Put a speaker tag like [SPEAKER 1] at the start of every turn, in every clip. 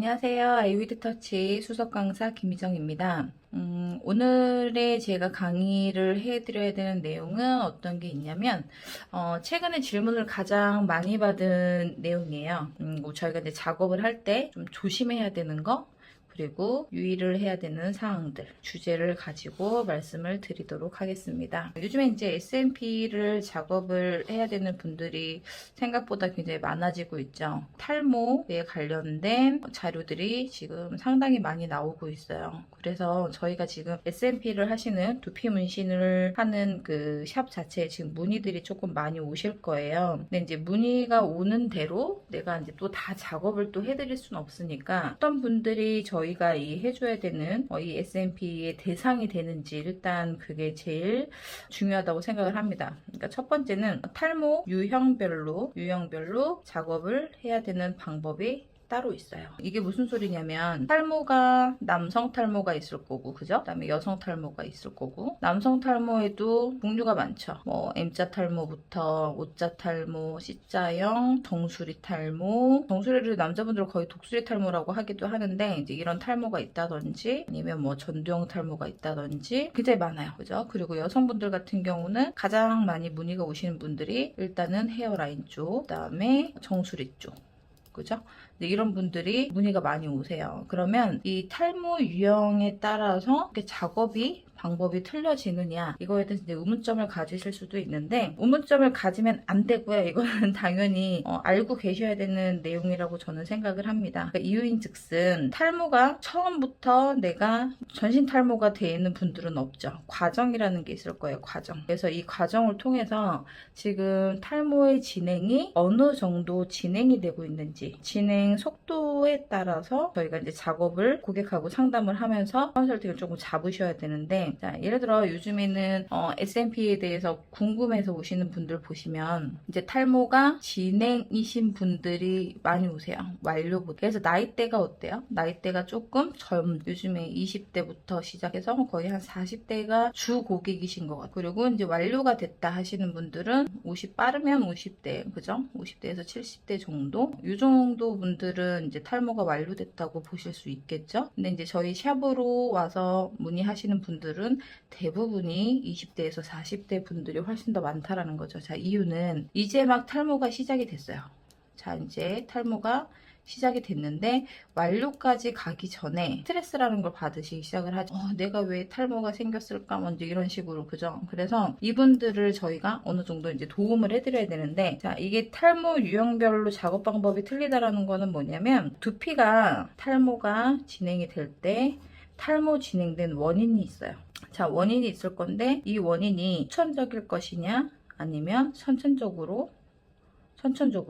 [SPEAKER 1] 안녕하세요. 아이위드터치 수석 강사 김희정입니다. 오늘의 제가 강의를 해드려야 되는 내용은 어떤 게 있냐면, 최근에 질문을 가장 많이 받은 내용이에요. 저희가 이제 작업을 할 때 좀 조심해야 되는 거, 그리고 유의를 해야 되는 사항들, 주제를 가지고 말씀을 드리도록 하겠습니다. 요즘에 이제 S&P를 작업을 해야 되는 분들이 생각보다 굉장히 많아지고 있죠. 탈모에 관련된 자료들이 지금 상당히 많이 나오고 있어요. 그래서 저희가 지금 S&P를 하시는 두피 문신을 하는 그 샵 자체에 지금 문의들이 조금 많이 오실 거예요. 근데 이제 문의가 오는 대로 내가 이제 또 다 작업을 또 해드릴 수는 없으니까 어떤 분들이 저희가 이 해줘야 되는 이 S&P의 대상이 되는지 일단 그게 제일 중요하다고 생각을 합니다. 그러니까 첫 번째는 탈모 유형별로 작업을 해야 되는 방법이 따로 있어요. 이게 무슨 소리냐면 탈모가 남성 탈모가 있을 거고, 그죠? 그다음에 여성 탈모가 있을 거고, 남성 탈모에도 종류가 많죠. 뭐 M자 탈모부터 O자 탈모, C자형, 정수리 탈모. 정수리를 남자분들은 거의 독수리 탈모라고 하기도 하는데, 이제 이런 탈모가 있다든지 아니면 뭐 전두형 탈모가 있다든지 굉장히 많아요. 그죠? 그리고 여성분들 같은 경우는 가장 많이 문의가 오시는 분들이 일단은 헤어라인 쪽, 그다음에 정수리 쪽. 그죠? 이런 분들이 문의가 많이 오세요. 그러면 이 탈모 유형에 따라서 방법이 틀려지느냐, 이거에 대해서 이제 의문점을 가지실 수도 있는데, 의문점을 가지면 안 되고요. 이거는 당연히 알고 계셔야 되는 내용이라고 저는 생각을 합니다. 그러니까 이유인 즉슨 탈모가 처음부터 내가 전신 탈모가 되는 분들은 없죠. 과정이라는 게 있을 거예요. 과정. 그래서 이 과정을 통해서 지금 탈모의 진행이 어느 정도 진행이 되고 있는지, 진행 속도에 따라서 저희가 이제 작업을 고객하고 상담을 하면서 컨설팅을 조금 잡으셔야 되는데, 자, 예를 들어 요즘에는 S&P에 대해서 궁금해서 오시는 분들 보시면 이제 탈모가 진행이신 분들이 많이 오세요. 완료보다. 그래서 나이대가 어때요? 나이대가 조금 요즘에 20대부터 시작해서 거의 한 40대가 주 고객이신 것 같아요. 그리고 이제 완료가 됐다 하시는 분들은 빠르면 50대, 그죠? 50대에서 70대 정도? 이 정도 분들은 이제 탈모가 완료됐다고 보실 수 있겠죠? 근데 이제 저희 샵으로 와서 문의하시는 분들은 대부분이 20대에서 40대 분들이 훨씬 더 많다라는 거죠. 자, 이유는 이제 막 탈모가 시작이 됐어요. 자, 이제 탈모가 시작이 됐는데 완료까지 가기 전에 스트레스라는 걸 받으시기 시작을 하죠. 내가 왜 탈모가 생겼을까? 먼저 이런 식으로, 그죠? 그래서 이분들을 저희가 어느 정도 이제 도움을 해드려야 되는데, 자, 이게 탈모 유형별로 작업 방법이 틀리다라는 거는 뭐냐면, 두피가 탈모가 진행이 될 때 탈모 진행된 원인이 있어요. 자, 원인이 있을 건데 이 원인이 후천적일 것이냐 아니면 선천적으로,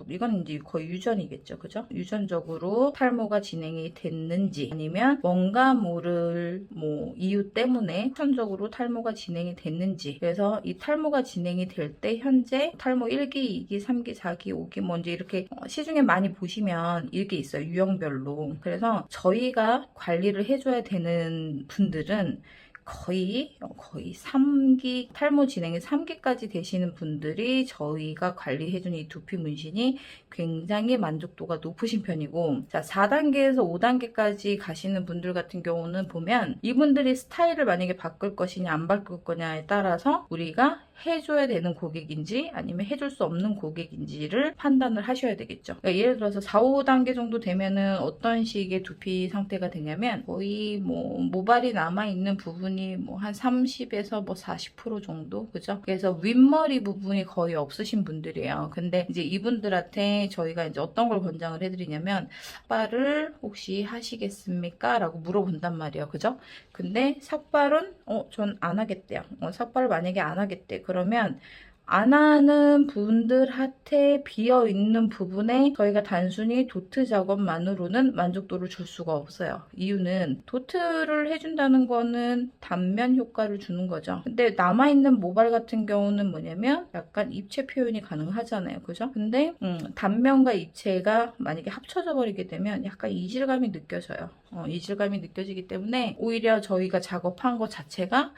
[SPEAKER 1] 이건 이제 거의 유전이겠죠. 그죠? 유전적으로 탈모가 진행이 됐는지, 아니면 뭔가 모를 이유 때문에 선천적으로 탈모가 진행이 됐는지. 그래서 이 탈모가 진행이 될 때 현재 탈모 1기, 2기, 3기, 4기, 5기 먼저 이렇게 시중에 많이 보시면 이렇게 있어요. 유형별로. 그래서 저희가 관리를 해줘야 되는 분들은 거의 3기, 탈모 진행이 3기까지 되시는 분들이 저희가 관리해주는 이 두피 문신이 굉장히 만족도가 높으신 편이고, 자, 4단계에서 5단계까지 가시는 분들 같은 경우는 보면 이분들이 스타일을 만약에 바꿀 것이냐 안 바꿀 거냐에 따라서 우리가 해줘야 되는 고객인지 아니면 해줄 수 없는 고객인지를 판단을 하셔야 되겠죠. 그러니까 예를 들어서 4, 5단계 정도 되면은 어떤 식의 두피 상태가 되냐면 거의 모발이 남아있는 부분이 한 30에서 40% 정도, 그죠? 그래서 윗머리 부분이 거의 없으신 분들이에요. 근데 이제 이분들한테 저희가 이제 어떤 걸 권장을 해드리냐면, 삭발을 혹시 하시겠습니까? 라고 물어본단 말이에요. 그죠? 근데 삭발은 전 안 하겠대요. 삭발을 만약에 안 하겠대. 그러면 안 하는 분들한테 비어있는 부분에 저희가 단순히 도트 작업만으로는 만족도를 줄 수가 없어요. 이유는 도트를 해준다는 거는 단면 효과를 주는 거죠. 근데 남아있는 모발 같은 경우는 뭐냐면 약간 입체 표현이 가능하잖아요. 그죠? 근데 단면과 입체가 만약에 합쳐져 버리게 되면 약간 이질감이 느껴져요. 이질감이 느껴지기 때문에 오히려 저희가 작업한 것 자체가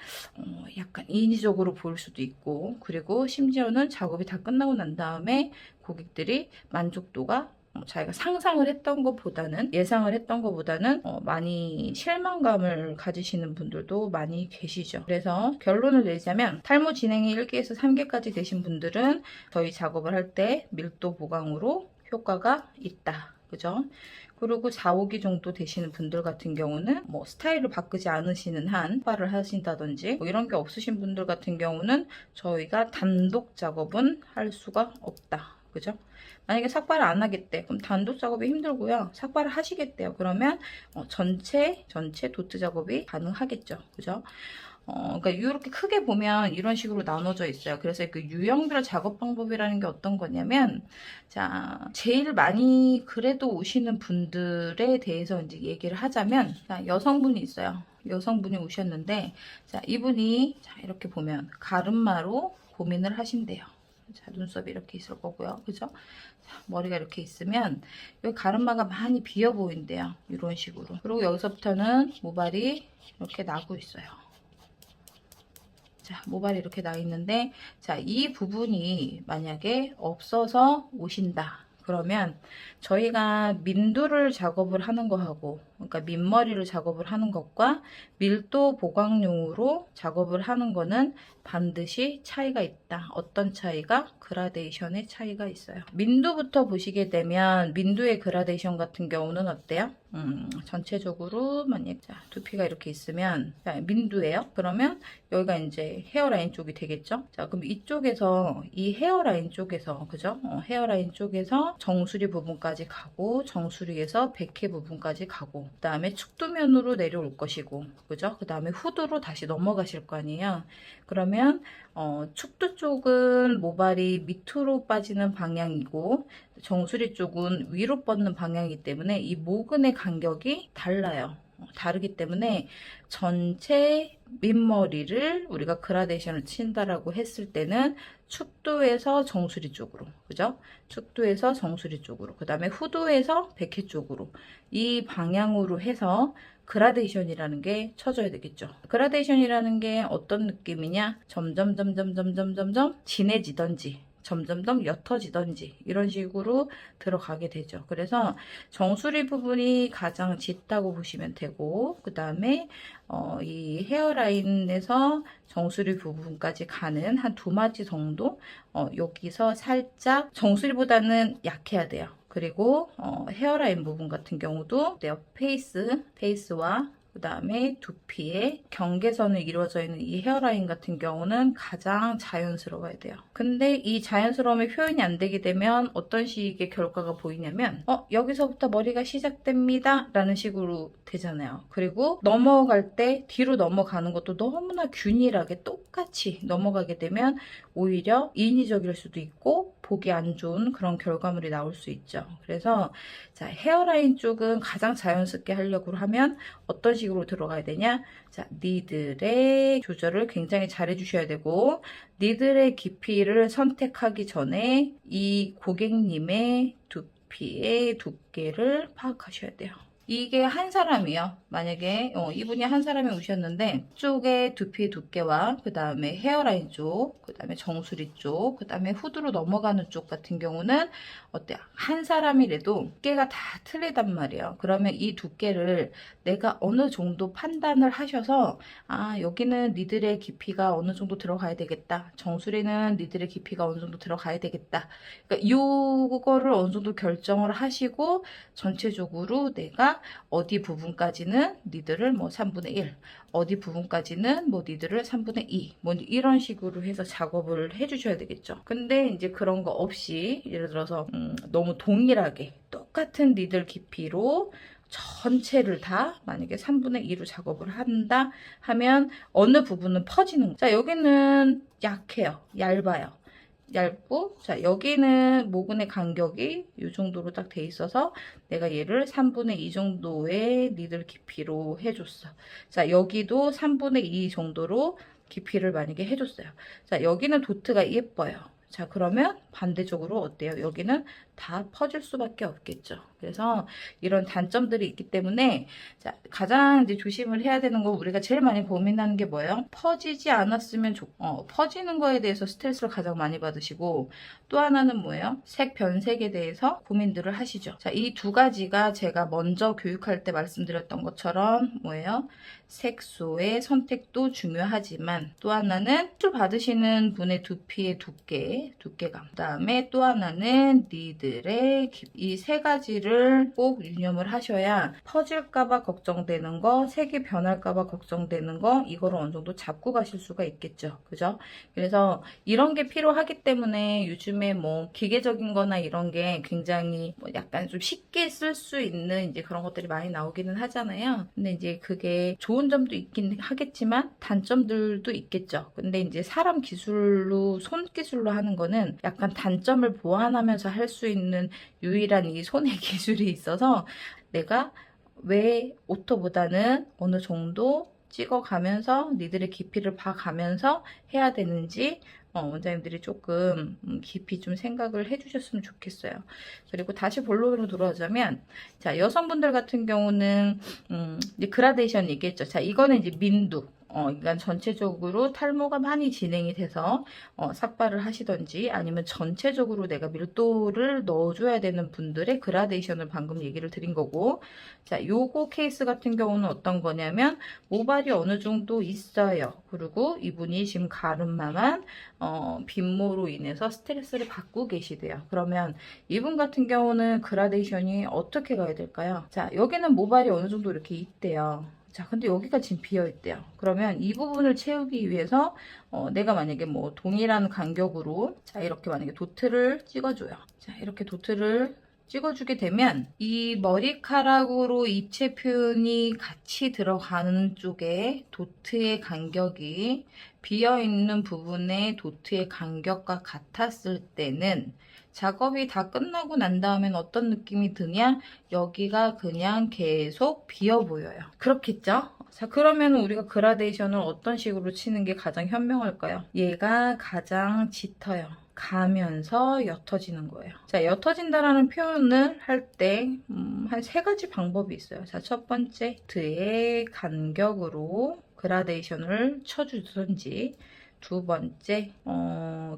[SPEAKER 1] 약간 인위적으로 보일 수도 있고, 그리고 심지어는 작업이 다 끝나고 난 다음에 고객들이 만족도가 자기가 상상을 했던 것보다는, 예상을 했던 것보다는 많이 실망감을 가지시는 분들도 많이 계시죠. 그래서 결론을 내자면 탈모 진행이 1기에서 3기까지 되신 분들은 저희 작업을 할 때 밀도 보강으로 효과가 있다. 그죠? 그리고 4, 5기 정도 되시는 분들 같은 경우는 뭐 스타일을 바꾸지 않으시는 한 삭발을 하신다든지 뭐 이런 게 없으신 분들 같은 경우는 저희가 단독 작업은 할 수가 없다. 그죠? 만약에 삭발을 안 하겠대. 그럼 단독 작업이 힘들고요. 삭발을 하시겠대요. 그러면 전체 도트 작업이 가능하겠죠. 그죠? 그러니까 이렇게 크게 보면 이런 식으로 나눠져 있어요. 그래서 그 유형별 작업 방법이라는 게 어떤 거냐면, 자, 제일 많이 그래도 오시는 분들에 대해서 이제 얘기를 하자면, 자, 여성분이 있어요. 여성분이 오셨는데, 자, 이분이 자, 이렇게 보면 가르마로 고민을 하신대요. 자, 눈썹이 이렇게 있을 거고요. 그죠? 자, 머리가 이렇게 있으면 여기 가르마가 많이 비어 보인대요. 이런 식으로. 그리고 여기서부터는 모발이 이렇게 나고 있어요. 자, 모발이 이렇게 나 있는데, 자, 이 부분이 만약에 없어서 오신다. 그러면 저희가 민두를 작업을 하는 거하고, 그러니까 민머리를 작업을 하는 것과 밀도 보강용으로 작업을 하는 거는 반드시 차이가 있다. 어떤 차이가? 그라데이션의 차이가 있어요. 민두부터 보시게 되면 민두의 그라데이션 같은 경우는 어때요? 전체적으로 만약 자, 두피가 이렇게 있으면 자, 민두예요. 그러면 여기가 이제 헤어라인 쪽이 되겠죠. 자, 그럼 이쪽에서 이 헤어라인 쪽에서 그죠? 헤어라인 쪽에서 정수리 부분까지 가고 정수리에서 백회 부분까지 가고 그 다음에 축두면으로 내려올 것이고 그죠? 그 다음에 후드로 다시 넘어가실 거 아니에요. 그러면 축두 쪽은 모발이 밑으로 빠지는 방향이고 정수리 쪽은 위로 뻗는 방향이기 때문에 이 모근의 간격이 달라요. 다르기 때문에 전체 밑머리를 우리가 그라데이션을 친다라고 했을 때는 축두에서 정수리 쪽으로, 그죠? 축두에서 정수리 쪽으로, 그 다음에 후두에서 백회 쪽으로 이 방향으로 해서 그라데이션이라는 게 쳐줘야 되겠죠. 그라데이션이라는 게 어떤 느낌이냐? 점점 진해지던지 점점점 옅어지던지 이런 식으로 들어가게 되죠. 그래서 정수리 부분이 가장 짙다고 보시면 되고 그 다음에 이 헤어라인에서 정수리 부분까지 가는 한 2마디 정도 여기서 살짝 정수리보다는 약해야 돼요. 그리고 헤어라인 부분 같은 경우도 페이스와 그 다음에 두피의 경계선을 이루어져 있는 이 헤어라인 같은 경우는 가장 자연스러워야 돼요. 근데 이 자연스러움이 표현이 안 되게 되면 어떤 식의 결과가 보이냐면 여기서부터 머리가 시작됩니다 라는 식으로 되잖아요. 그리고 넘어갈 때 뒤로 넘어가는 것도 너무나 균일하게 똑같이 넘어가게 되면 오히려 인위적일 수도 있고 보기 안 좋은 그런 결과물이 나올 수 있죠. 그래서 자, 헤어라인 쪽은 가장 자연스럽게 하려고 하면 어떤 식으로 들어가야 되냐? 자, 니들의 조절을 굉장히 잘 해주셔야 되고 니들의 깊이를 선택하기 전에 이 고객님의 두피의 두께를 파악하셔야 돼요. 이게 한 사람이요. 만약에 이분이 한 사람이 오셨는데 쪽에 두피 두께와 그 다음에 헤어라인 쪽, 그 다음에 정수리 쪽, 그 다음에 후드로 넘어가는 쪽 같은 경우는 어때요? 한 사람이라도 두께가 다 틀리단 말이에요. 그러면 이 두께를 내가 어느 정도 판단을 하셔서 여기는 니들의 깊이가 어느 정도 들어가야 되겠다. 정수리는 니들의 깊이가 어느 정도 들어가야 되겠다. 그러니까 요거를 어느 정도 결정을 하시고 전체적으로 내가 어디 부분까지는 니들을 뭐 3분의 1, 어디 부분까지는 뭐 니들을 3분의 2, 뭐 이런 식으로 해서 작업을 해주셔야 되겠죠. 근데 이제 그런 거 없이 예를 들어서 너무 동일하게 똑같은 니들 깊이로 전체를 다 만약에 3분의 2로 작업을 한다 하면 어느 부분은 퍼지는 자 여기는 약해요. 얇고 자 여기는 모근의 간격이 이 정도로 딱 돼 있어서 내가 얘를 3분의 2 정도의 니들 깊이로 해줬어. 자 여기도 3분의 2 정도로 깊이를 만약에 해줬어요. 자 여기는 도트가 예뻐요. 자 그러면 반대쪽으로 어때요? 여기는 다 퍼질 수밖에 없겠죠. 그래서 이런 단점들이 있기 때문에 자, 가장 이제 조심을 해야 되는 거 우리가 제일 많이 고민하는 게 뭐예요? 퍼지지 않았으면 퍼지는 거에 대해서 스트레스를 가장 많이 받으시고 또 하나는 뭐예요? 색 변색에 대해서 고민들을 하시죠. 자, 이 두 가지가 제가 먼저 교육할 때 말씀드렸던 것처럼 뭐예요? 색소의 선택도 중요하지만 또 하나는 수술 받으시는 분의 두피의 두께감, 그다음에 또 하나는 니들의 이 세 가지를 꼭 유념을 하셔야 퍼질까봐 걱정되는 거, 색이 변할까봐 걱정되는 거 이거를 어느 정도 잡고 가실 수가 있겠죠. 그죠? 그래서 이런 게 필요하기 때문에 요즘에 뭐 기계적인 거나 이런 게 굉장히 뭐 약간 좀 쉽게 쓸 수 있는 이제 그런 것들이 많이 나오기는 하잖아요. 근데 이제 그게 좋은 점도 있긴 하겠지만 단점들도 있겠죠. 근데 이제 사람 기술로, 손 기술로 하는 거는 약간 단점을 보완하면서 할 수 있는 유일한 이 손의 기술이 있어서 내가 왜 오토보다는 어느 정도 찍어가면서 니들의 깊이를 봐가면서 해야 되는지 원장님들이 조금 깊이 좀 생각을 해주셨으면 좋겠어요. 그리고 다시 본론으로 돌아오자면 자, 여성분들 같은 경우는 이제 그라데이션 얘기했죠. 자, 이거는 이제 민두. 그러니까 전체적으로 탈모가 많이 진행이 돼서 삭발을 하시던지 아니면 전체적으로 내가 밀도를 넣어줘야 되는 분들의 그라데이션을 방금 얘기를 드린 거고, 자, 요거 케이스 같은 경우는 어떤 거냐면 모발이 어느 정도 있어요. 그리고 이분이 지금 가름만한 빈모로 인해서 스트레스를 받고 계시대요. 그러면 이분 같은 경우는 그라데이션이 어떻게 가야 될까요? 자, 여기는 모발이 어느 정도 이렇게 있대요. 자, 근데 여기가 지금 비어 있대요. 그러면 이 부분을 채우기 위해서 내가 만약에 뭐 동일한 간격으로 자, 이렇게 만약에 도트를 찍어줘요. 자, 이렇게 도트를 찍어주게 되면 이 머리카락으로 입체 표현이 같이 들어가는 쪽에 도트의 간격이 비어있는 부분의 도트의 간격과 같았을 때는 작업이 다 끝나고 난 다음엔 어떤 느낌이 드냐? 여기가 그냥 계속 비어 보여요. 그렇겠죠? 자, 그러면 우리가 그라데이션을 어떤 식으로 치는 게 가장 현명할까요? 얘가 가장 짙어요. 가면서 옅어지는 거예요. 자, 옅어진다라는 표현을 할 때 한 세 가지 방법이 있어요. 자, 첫 번째, 드의 간격으로 그라데이션을 쳐주든지, 두 번째,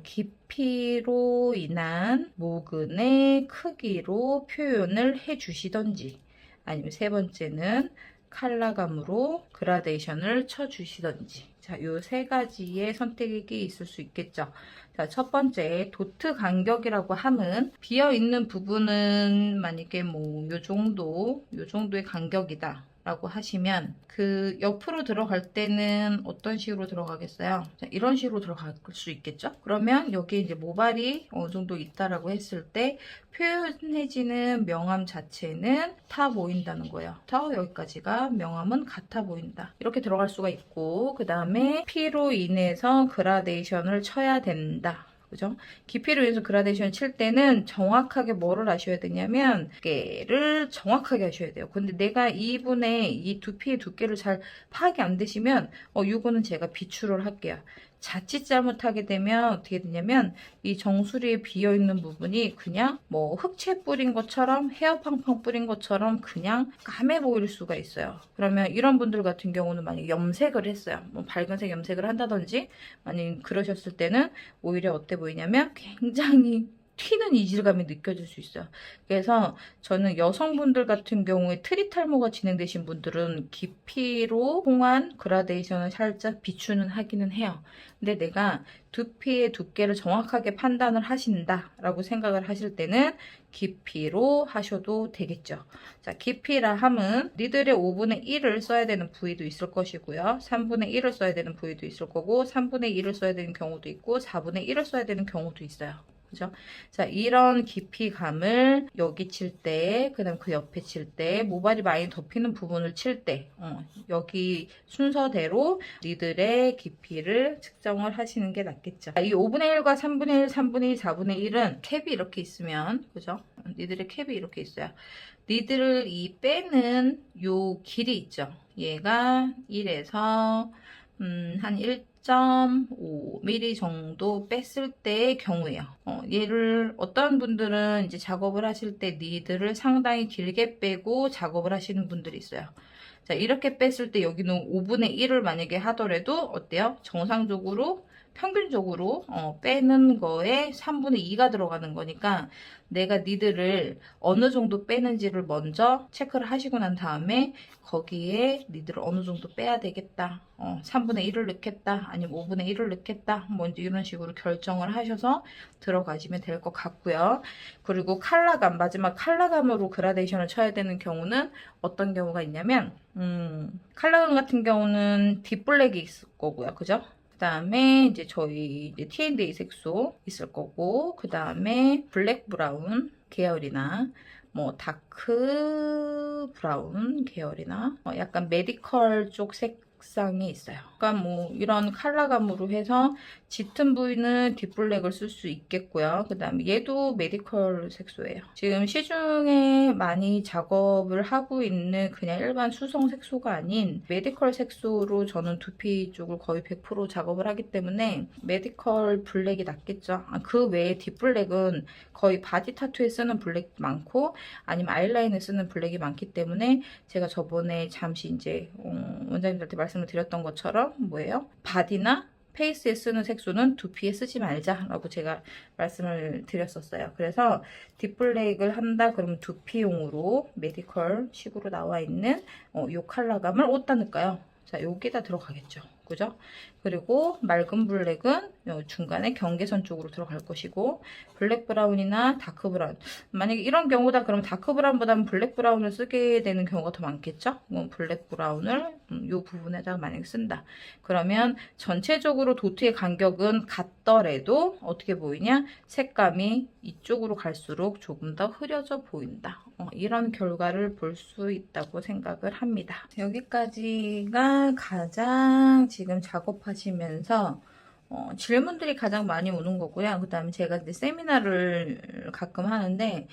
[SPEAKER 1] 깊이로 인한 모근의 크기로 표현을 해주시던지, 아니면 세 번째는 컬러감으로 그라데이션을 쳐주시던지. 자, 요 세 가지의 선택이 있을 수 있겠죠. 자, 첫 번째, 도트 간격이라고 함은 비어있는 부분은 만약에 뭐, 요 정도의 간격이다. 라고 하시면 그 옆으로 들어갈 때는 어떤 식으로 들어가겠어요? 자, 이런 식으로 들어갈 수 있겠죠? 그러면 여기 이제 모발이 어느 정도 있다라고 했을 때 표현해지는 명암 자체는 같아 보인다는 거예요. 여기까지가 명암은 같아 보인다. 이렇게 들어갈 수가 있고, 그 다음에 피로 인해서 그라데이션을 쳐야 된다. 그죠? 깊이로 인해서 그라데이션 칠 때는 정확하게 뭐를 하셔야 되냐면 두께를 정확하게 하셔야 돼요. 근데 내가 이분의 이 두피의 두께를 잘 파악이 안 되시면 이거는 제가 비추를 할게요. 자칫 잘못하게 되면 어떻게 되냐면 이 정수리에 비어있는 부분이 그냥 뭐 흑채 뿌린 것처럼 헤어팡팡 뿌린 것처럼 그냥 까매 보일 수가 있어요. 그러면 이런 분들 같은 경우는 만약에 염색을 했어요. 뭐 밝은색 염색을 한다든지 만약 그러셨을 때는 오히려 어때 보이냐면 굉장히 튀는 이질감이 느껴질 수 있어요. 그래서 저는 여성분들 같은 경우에 트리 탈모가 진행되신 분들은 깊이로 통한 그라데이션을 살짝 비추는 하기는 해요. 근데 내가 두피의 두께를 정확하게 판단을 하신다라고 생각을 하실 때는 깊이로 하셔도 되겠죠. 자, 깊이라 함은 니들의 5분의 1을 써야 되는 부위도 있을 것이고요. 3분의 1을 써야 되는 부위도 있을 거고 3분의 1을 써야 되는 경우도 있고 4분의 1을 써야 되는 경우도 있어요. 그죠? 자, 이런 깊이감을 여기 칠 때, 그 다음 그 옆에 칠 때, 모발이 많이 덮이는 부분을 칠 때, 여기 순서대로 니들의 깊이를 측정을 하시는 게 낫겠죠. 자, 이 5분의 1과 3분의 1, 3분의 2, 4분의 1은 캡이 이렇게 있으면, 그죠? 니들의 캡이 이렇게 있어요. 니들 이 빼는 요 길이 있죠. 얘가 1에서 한 0.5mm 정도 뺐을 때의 경우예요. 얘를 어떤 분들은 이제 작업을 하실 때 니드를 상당히 길게 빼고 작업을 하시는 분들이 있어요. 자, 이렇게 뺐을 때 여기는 5분의 1을 만약에 하더라도 어때요? 정상적으로 평균적으로 빼는 거에 3분의 2가 들어가는 거니까 내가 니드를 어느 정도 빼는지를 먼저 체크를 하시고 난 다음에 거기에 니드를 어느 정도 빼야 되겠다. 3분의 1을 넣겠다. 아니면 5분의 1을 넣겠다. 뭐 이런 식으로 결정을 하셔서 들어가시면 될 것 같고요. 그리고 컬러감, 마지막 컬러감으로 그라데이션을 쳐야 되는 경우는 어떤 경우가 있냐면 컬러감 같은 경우는 딥블랙이 있을 거고요. 그죠? 그 다음에 이제 저희 이제 T&A 색소 있을 거고, 그 다음에 블랙 브라운 계열이나 뭐 다크 브라운 계열이나 약간 메디컬 쪽 색상이 있어요. 그러니까 뭐 이런 컬러감으로 해서 짙은 부위는 딥블랙을 쓸 수 있겠고요. 그 다음에 얘도 메디컬 색소예요. 지금 시중에 많이 작업을 하고 있는 그냥 일반 수성 색소가 아닌 메디컬 색소로 저는 두피 쪽을 거의 100% 작업을 하기 때문에 메디컬 블랙이 낫겠죠. 그 외에 딥블랙은 거의 바디 타투에 쓰는 블랙 많고 아니면 아이라인에 쓰는 블랙이 많기 때문에 제가 저번에 잠시 이제 원장님들한테 말씀을 드렸던 것처럼 뭐예요? 바디나 페이스에 쓰는 색소는 두피에 쓰지 말자라고 제가 말씀을 드렸었어요. 그래서 딥블랙을 한다 그러면 두피용으로 메디컬 식으로 나와 있는 이 컬러감을 어디다 넣을까요? 자, 여기다 들어가겠죠. 그죠? 그리고 맑은 블랙은 중간에 경계선 쪽으로 들어갈 것이고 블랙 브라운이나 다크 브라운, 만약에 이런 경우다 그러면 다크 브라운보다는 블랙 브라운을 쓰게 되는 경우가 더 많겠죠? 블랙 브라운을 이 부분에다가 만약에 쓴다 그러면 전체적으로 도트의 간격은 같더라도 어떻게 보이냐? 색감이 이쪽으로 갈수록 조금 더 흐려져 보인다. 이런 결과를 볼 수 있다고 생각을 합니다. 여기까지가 가장 지금 작업하시면서 질문들이 가장 많이 오는 거고요. 그 다음에 제가 이제 세미나를 가끔 하는데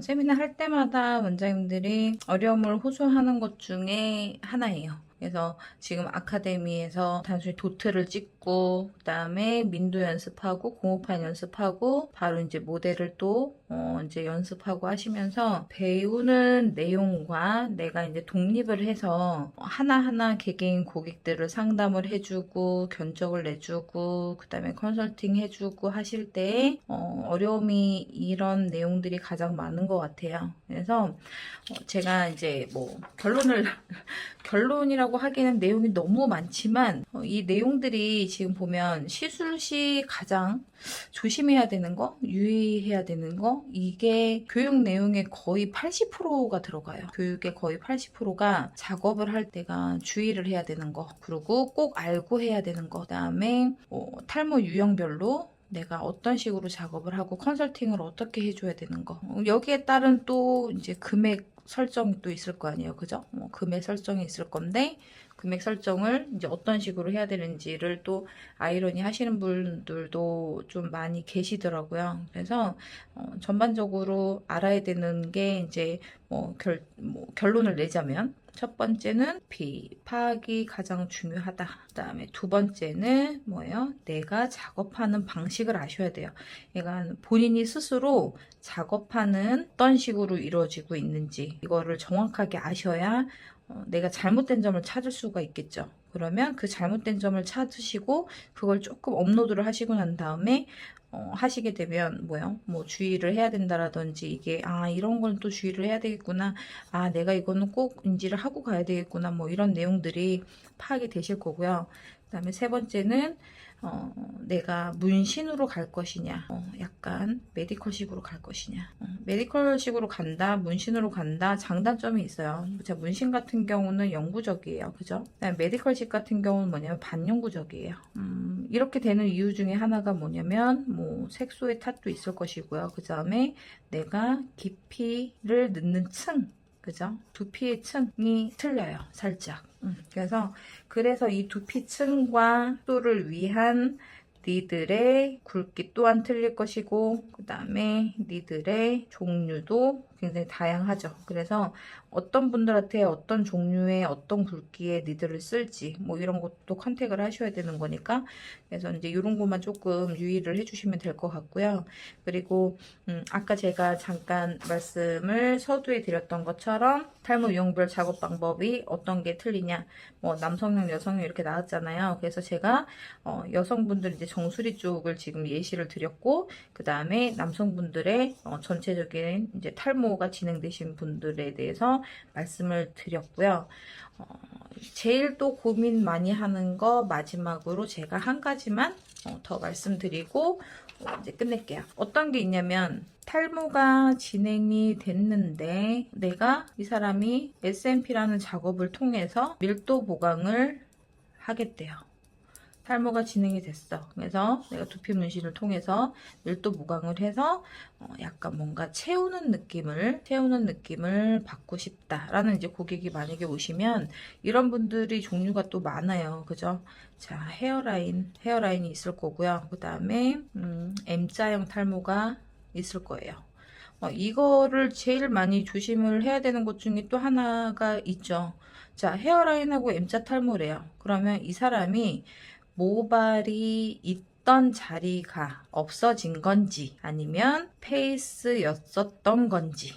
[SPEAKER 1] 세미나 할 때마다 원장님들이 어려움을 호소하는 것 중에 하나예요. 그래서 지금 아카데미에서 단순히 도트를 찍고 그다음에 민도 연습하고 공업판 연습하고 바로 이제 모델을 또 이제 연습하고 하시면서 배우는 내용과 내가 이제 독립을 해서 하나하나 개개인 고객들을 상담을 해주고 견적을 내주고 그다음에 컨설팅 해주고 하실 때 어려움이 이런 내용들이 가장 많은 것 같아요. 그래서 제가 이제 뭐 결론이라고 하기에는 내용이 너무 많지만 이 내용들이 지금 보면 시술 시 가장 조심해야 되는 거, 유의해야 되는 거, 이게 교육 내용의 거의 80%가 들어가요. 교육의 거의 80%가 작업을 할 때가 주의를 해야 되는 거, 그리고 꼭 알고 해야 되는 거, 그다음에 탈모 유형별로 내가 어떤 식으로 작업을 하고 컨설팅을 어떻게 해줘야 되는 거, 여기에 따른 또 이제 금액 설정이 또 있을 거 아니에요. 그죠? 금액 설정이 있을 건데 금액 설정을 이제 어떤 식으로 해야 되는지를 또 아이러니 하시는 분들도 좀 많이 계시더라고요. 그래서 전반적으로 알아야 되는 게 이제 결론을 내자면 첫 번째는 파악이 가장 중요하다. 그 다음에 두 번째는 뭐예요? 내가 작업하는 방식을 아셔야 돼요. 그러니까 본인이 스스로 작업하는 어떤 식으로 이루어지고 있는지 이거를 정확하게 아셔야 내가 잘못된 점을 찾을 수가 있겠죠. 그러면 그 잘못된 점을 찾으시고 그걸 조금 업로드를 하시고 난 다음에 하시게 되면 뭐 주의를 해야 된다라든지 이게 이런 건 또 주의를 해야 되겠구나, 내가 이거는 꼭 인지를 하고 가야 되겠구나, 뭐 이런 내용들이 파악이 되실 거고요. 그 다음에 세 번째는 내가 문신으로 갈 것이냐, 약간 메디컬식으로 갈 것이냐. 메디컬식으로 간다, 문신으로 간다, 장단점이 있어요. 제가 문신 같은 경우는 영구적이에요. 그죠? 그다음에 메디컬식 같은 경우는 뭐냐면 반영구적이에요. 이렇게 되는 이유 중에 하나가 뭐냐면 색소의 탓도 있을 것이고요. 그 다음에 내가 깊이를 넣는 층, 그죠? 두피의 층이 틀려요, 살짝. 그래서 이 두피층과 속도를 위한 니들의 굵기 또한 틀릴 것이고 그 다음에 니들의 종류도 굉장히 다양하죠. 그래서 어떤 분들한테 어떤 종류의 어떤 굵기의 니들을 쓸지 뭐 이런 것도 컨택을 하셔야 되는 거니까, 그래서 이제 이런 것만 조금 유의를 해주시면 될 것 같고요. 그리고 아까 제가 잠깐 말씀을 서두에 드렸던 것처럼 탈모 유형별 작업 방법이 어떤 게 틀리냐, 뭐 남성용, 여성용 이렇게 나왔잖아요. 그래서 제가 여성분들 이제 정수리 쪽을 지금 예시를 드렸고, 그 다음에 남성분들의 전체적인 이제 탈모가 진행되신 분들에 대해서 말씀을 드렸고요. 제일 또 고민 많이 하는 거 마지막으로 제가 한 가지만 더 말씀드리고 이제 끝낼게요. 어떤 게 있냐면, 탈모가 진행이 됐는데 내가 이 사람이 SMP라는 작업을 통해서 밀도 보강을 하겠대요. 탈모가 진행이 됐어. 그래서 내가 두피 문신을 통해서 밀도 보강을 해서 약간 뭔가 채우는 느낌을 받고 싶다라는 이제 고객이 만약에 오시면, 이런 분들이 종류가 또 많아요. 그죠? 자, 헤어라인이 있을 거고요. 그 다음에 M자형 탈모가 있을 거예요. 이거를 제일 많이 조심을 해야 되는 것 중에 또 하나가 있죠. 자, 헤어라인하고 M자 탈모래요. 그러면 이 사람이 모발이 있던 자리가 없어진 건지 아니면 페이스였었던 건지.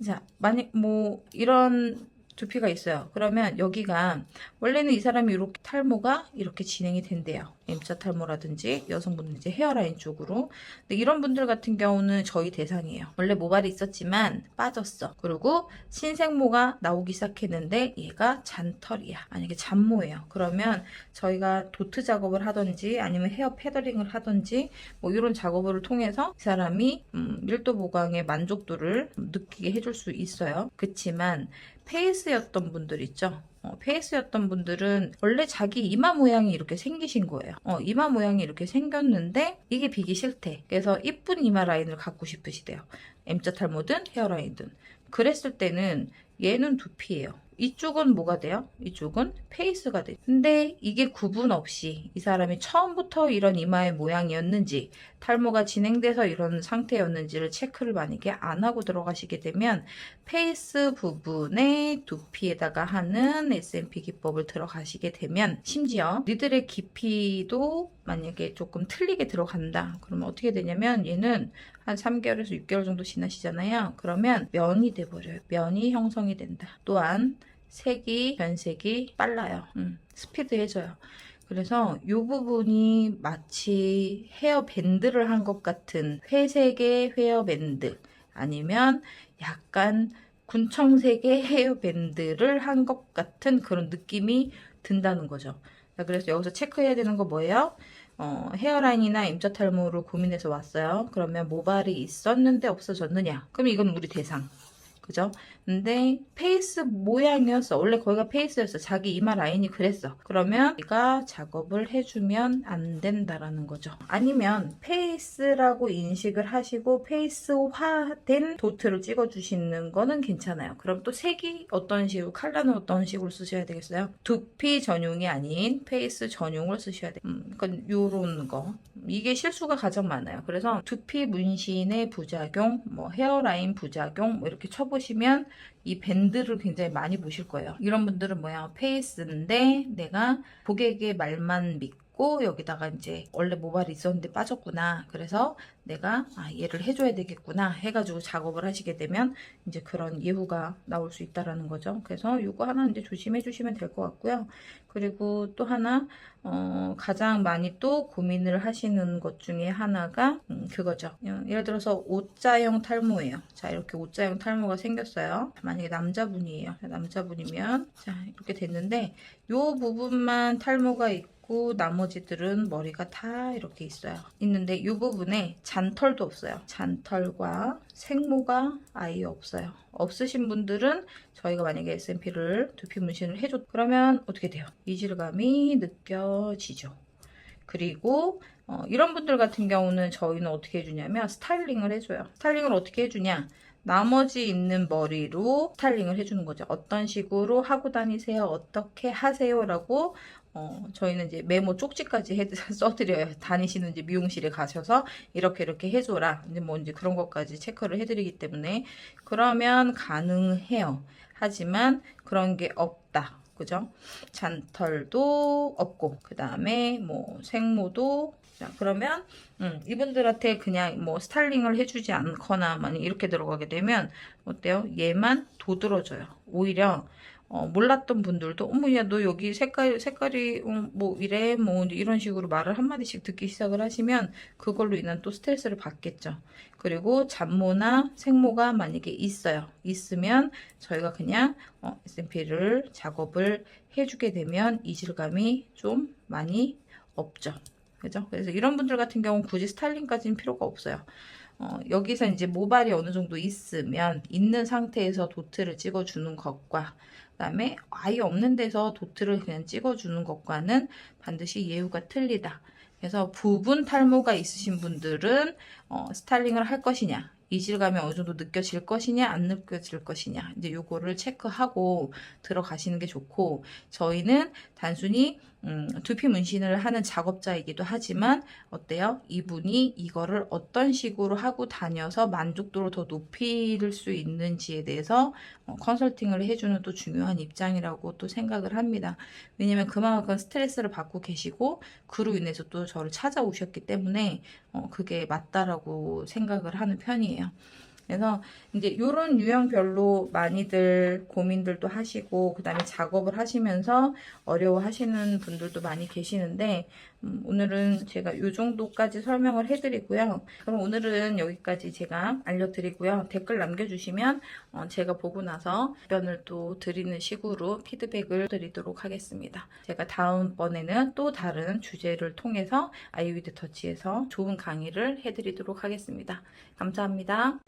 [SPEAKER 1] 자, 만약 뭐 이런 두피가 있어요. 그러면 여기가 원래는 이 사람이 이렇게 탈모가 이렇게 진행이 된대요. M자 탈모라든지 여성분들 이제 헤어라인 쪽으로. 근데 이런 분들 같은 경우는 저희 대상이에요. 원래 모발이 있었지만 빠졌어. 그리고 신생모가 나오기 시작했는데 얘가 잔털이야. 만약에 잔모예요. 그러면 저희가 도트 작업을 하든지 아니면 헤어 패더링을 하든지 뭐 이런 작업을 통해서 이 사람이 밀도 보강의 만족도를 느끼게 해줄 수 있어요. 그치만 페이스였던 분들 있죠. 페이스였던 분들은 원래 자기 이마 모양이 이렇게 생기신 거예요. 이마 모양이 이렇게 생겼는데 이게 비기 싫대. 그래서 이쁜 이마 라인을 갖고 싶으시대요. M자 탈모든 헤어라인든. 그랬을 때는 얘는 두피예요. 이쪽은 뭐가 돼요? 이쪽은 페이스가 돼요. 근데 이게 구분 없이 이 사람이 처음부터 이런 이마의 모양이었는지 탈모가 진행돼서 이런 상태였는지를 체크를 만약에 안 하고 들어가시게 되면 페이스 부분에 두피에다가 하는 SMP 기법을 들어가시게 되면, 심지어 니들의 깊이도 만약에 조금 틀리게 들어간다. 그러면 어떻게 되냐면 얘는 한 3개월에서 6개월 정도 지나시잖아요. 그러면 면이 돼버려요. 면이 형성이 된다. 또한 변색이 빨라요. 스피드해져요. 그래서 이 부분이 마치 헤어밴드를 한 것 같은 회색의 헤어밴드, 아니면 약간 군청색의 헤어밴드를 한 것 같은 그런 느낌이 든다는 거죠. 그래서 여기서 체크해야 되는 거 뭐예요? 헤어라인이나 M자 탈모로 고민해서 왔어요. 그러면 모발이 있었는데 없어졌느냐? 그럼 이건 우리 대상. 그죠? 근데 페이스 모양이었어. 원래 거기가 페이스였어. 자기 이마 라인이 그랬어. 그러면 우리가 작업을 해주면 안 된다라는 거죠. 아니면 페이스라고 인식을 하시고 페이스화된 도트를 찍어주시는 거는 괜찮아요. 그럼 또 색이 어떤 식으로, 컬러는 어떤 식으로 쓰셔야 되겠어요? 두피 전용이 아닌 페이스 전용을 쓰셔야 돼요. 그러니까 요런 거. 이게 실수가 가장 많아요. 그래서 두피 문신의 부작용, 뭐 헤어라인 부작용 뭐 이렇게 쳐보시면 이 밴드를 굉장히 많이 보실 거예요. 이런 분들은 뭐야, 페이스인데 내가 고객의 말만 믿고 여기다가 이제 원래 모발이 있었는데 빠졌구나. 그래서 내가 얘를 해줘야 되겠구나 해가지고 작업을 하시게 되면 이제 그런 예후가 나올 수 있다라는 거죠. 그래서 이거 하나 이제 조심해 주시면 될 것 같고요. 그리고 또 하나 가장 많이 또 고민을 하시는 것 중에 하나가 그거죠. 예를 들어서 O자형 탈모예요. 자, 이렇게 O자형 탈모가 생겼어요. 만약에 남자분이에요. 남자분이면 자, 이렇게 됐는데 이 부분만 탈모가 있고 나머지들은 머리가 다 이렇게 있는데 이 부분에 잔털도 없어요. 잔털과 생모가 아예 없어요. 없으신 분들은 저희가 만약에 SMP를 두피 문신을 해줬 그러면 어떻게 돼요? 이질감이 느껴지죠. 그리고 이런 분들 같은 경우는 저희는 어떻게 해주냐면 스타일링을 해줘요. 스타일링을 어떻게 해주냐? 나머지 있는 머리로 스타일링을 해주는 거죠. 어떤 식으로 하고 다니세요? 어떻게 하세요? 라고 저희는 이제 메모 쪽지까지 써드려요. 다니시는 이제 미용실에 가셔서 이렇게 해줘라. 이제 뭐 이제 그런 것까지 체크를 해드리기 때문에 그러면 가능해요. 하지만 그런 게 없다. 그죠? 잔털도 없고, 그 다음에 뭐 생모도. 자, 그러면 이분들한테 그냥 뭐 스타일링을 해주지 않거나 만약 이렇게 들어가게 되면 어때요? 얘만 도드러져요. 오히려 몰랐던 분들도 어머 야 너 여기 색깔이 뭐 이래 뭐 이런 식으로 말을 한마디씩 듣기 시작을 하시면 그걸로 인한 또 스트레스를 받겠죠. 그리고 잡모나 생모가 만약에 있으면 저희가 그냥 SMP를 작업을 해주게 되면 이질감이 좀 많이 없죠. 그죠? 그래서 이런 분들 같은 경우는 굳이 스타일링까지는 필요가 없어요. 여기서 이제 모발이 어느 정도 있는 상태에서 도트를 찍어주는 것과 그다음에 아예 없는 데서 도트를 그냥 찍어주는 것과는 반드시 예후가 틀리다. 그래서 부분 탈모가 있으신 분들은 스타일링을 할 것이냐, 이질감이 어느 정도 느껴질 것이냐, 안 느껴질 것이냐, 이제 요거를 체크하고 들어가시는 게 좋고, 저희는 단순히 두피 문신을 하는 작업자이기도 하지만 어때요? 이분이 이거를 어떤 식으로 하고 다녀서 만족도를 더 높일 수 있는지에 대해서 컨설팅을 해주는 또 중요한 입장이라고 또 생각을 합니다. 왜냐면 그만큼 스트레스를 받고 계시고 그로 인해서 또 저를 찾아오셨기 때문에 그게 맞다라고 생각을 하는 편이에요. 그래서 이제 이런 유형별로 많이들 고민들도 하시고 그 다음에 작업을 하시면서 어려워하시는 분들도 많이 계시는데 오늘은 제가 이 정도까지 설명을 해드리고요. 그럼 오늘은 여기까지 제가 알려드리고요. 댓글 남겨주시면 제가 보고 나서 답변을 또 드리는 식으로 피드백을 드리도록 하겠습니다. 제가 다음번에는 또 다른 주제를 통해서 아이위드 터치에서 좋은 강의를 해드리도록 하겠습니다. 감사합니다.